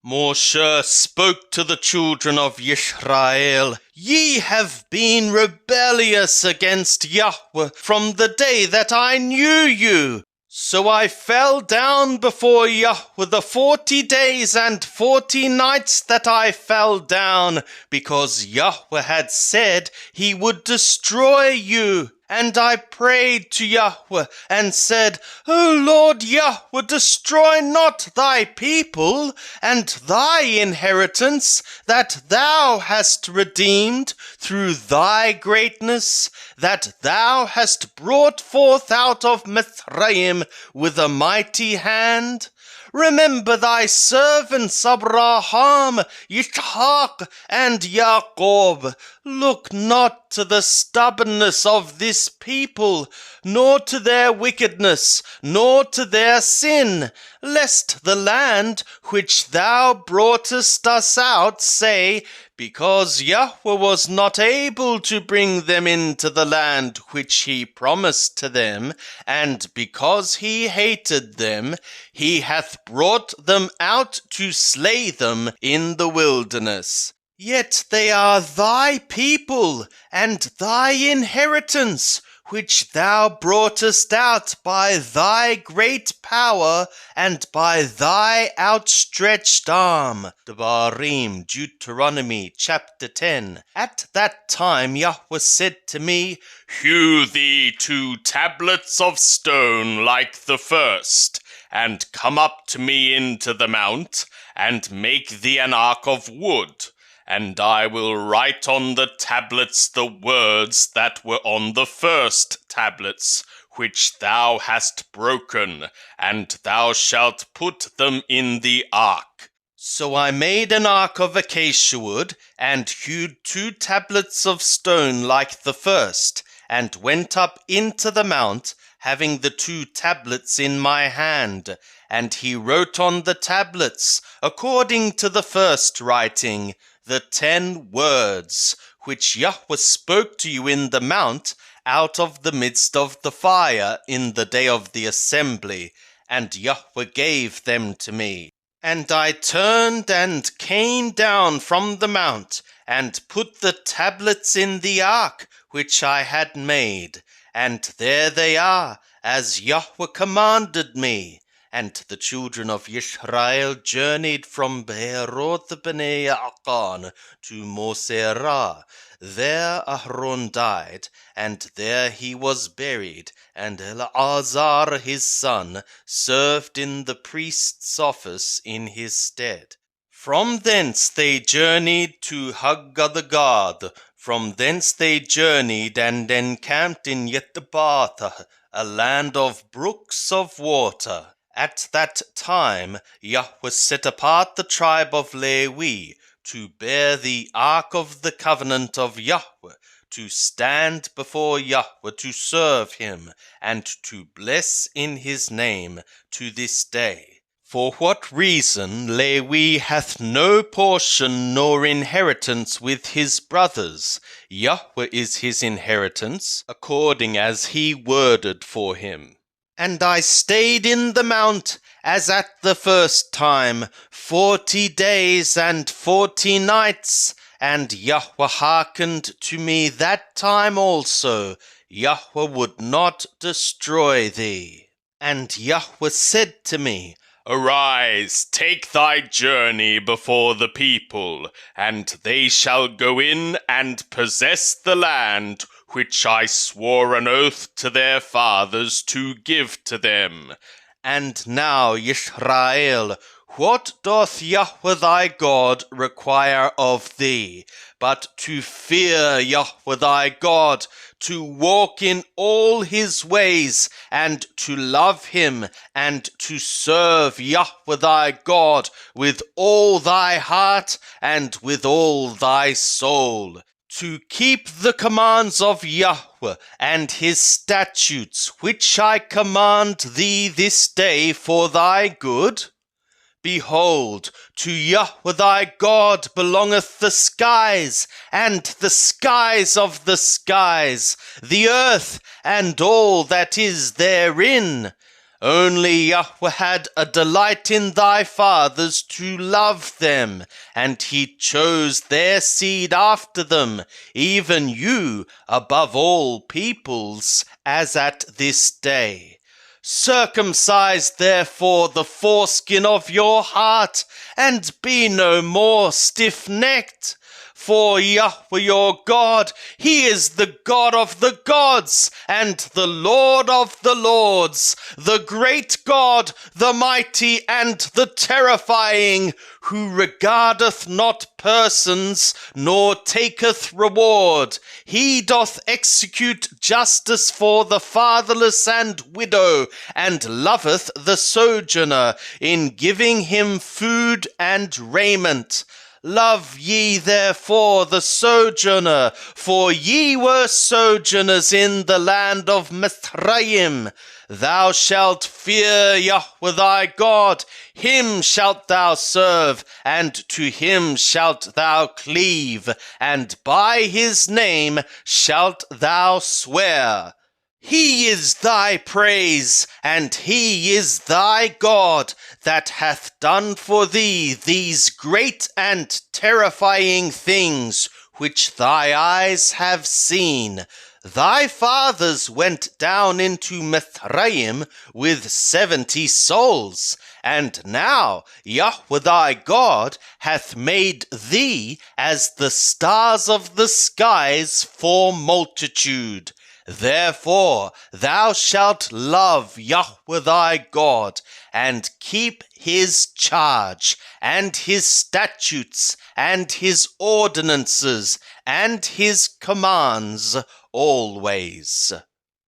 Moshe spoke to the children of Israel, "Ye have been rebellious against Yahweh from the day that I knew you. So I fell down before Yahweh the 40 days and 40 nights that I fell down, because Yahweh had said he would destroy you. And I prayed to Yahweh and said, O Lord Yahweh, destroy not thy people and thy inheritance that thou hast redeemed through thy greatness, that thou hast brought forth out of Mithraim with a mighty hand. Remember thy servants Abraham, Yitzhak, and Jacob. Look not to the stubbornness of this people, nor to their wickedness, nor to their sin, lest the land which thou broughtest us out say, because Yahweh was not able to bring them into the land which he promised to them, and because he hated them, he hath brought them out to slay them in the wilderness. Yet they are thy people and thy inheritance, which thou broughtest out by thy great power and by thy outstretched arm. Devarim, Deuteronomy chapter 10. At that time Yahweh said to me, Hew thee 2 tablets of stone like the first, and come up to me into the mount, and make thee an ark of wood. And I will write on the tablets the words that were on the first tablets, which thou hast broken, and thou shalt put them in the ark. So I made an ark of acacia wood, and hewed 2 tablets of stone like the first, and went up into the mount, having the 2 tablets in my hand. And he wrote on the tablets, according to the first writing, the 10 words, which Yahweh spoke to you in the mount, out of the midst of the fire, in the day of the assembly, and Yahweh gave them to me. And I turned and came down from the mount, and put the tablets in the ark which I had made, and there they are, as Yahweh commanded me. And the children of Israel journeyed from Beeroth Bnei Ya'akan to Moserah. There Aaron died, and there he was buried, and Eleazar his son served in the priest's office in his stead. From thence they journeyed to Haggadagad. From thence they journeyed and encamped in Yetbathah, a land of brooks of water. At that time Yahweh set apart the tribe of Levi to bear the ark of the covenant of Yahweh, to stand before Yahweh to serve him, and to bless in his name to this day. For what reason Levi hath no portion nor inheritance with his brothers? Yahweh is his inheritance, according as he worded for him. And I stayed in the mount, as at the first time, 40 days and 40 nights, and Yahweh hearkened to me that time also. Yahweh would not destroy thee. And Yahweh said to me, Arise, take thy journey before the people, and they shall go in and possess the land which I swore an oath to their fathers to give to them. And now, Israel, what doth Yahweh thy God require of thee, but to fear Yahweh thy God, to walk in all his ways, and to love him, and to serve Yahweh thy God with all thy heart and with all thy soul, to keep the commands of Yahweh and his statutes, which I command thee this day for thy good? Behold, to Yahweh thy God belongeth the skies, and the skies of the skies, the earth, and all that is therein. Only Yahweh had a delight in thy fathers to love them, and he chose their seed after them, even you above all peoples, as at this day. Circumcise therefore the foreskin of your heart, and be no more stiff-necked. For Yahweh your God, he is the God of the gods, and the Lord of the lords, the great God, the mighty and the terrifying, who regardeth not persons, nor taketh reward. He doth execute justice for the fatherless and widow, and loveth the sojourner, in giving him food and raiment. Love ye therefore the sojourner, for ye were sojourners in the land of Mithraim. Thou shalt fear Yahweh thy God, him shalt thou serve, and to him shalt thou cleave, and by his name shalt thou swear. He is thy praise, and he is thy God, that hath done for thee these great and terrifying things, which thy eyes have seen. Thy fathers went down into Mithraim with 70 souls, and now Yahweh thy God hath made thee as the stars of the skies for multitude. Therefore thou shalt love Yahweh thy God, and keep his charge, and his statutes, and his ordinances, and his commands always.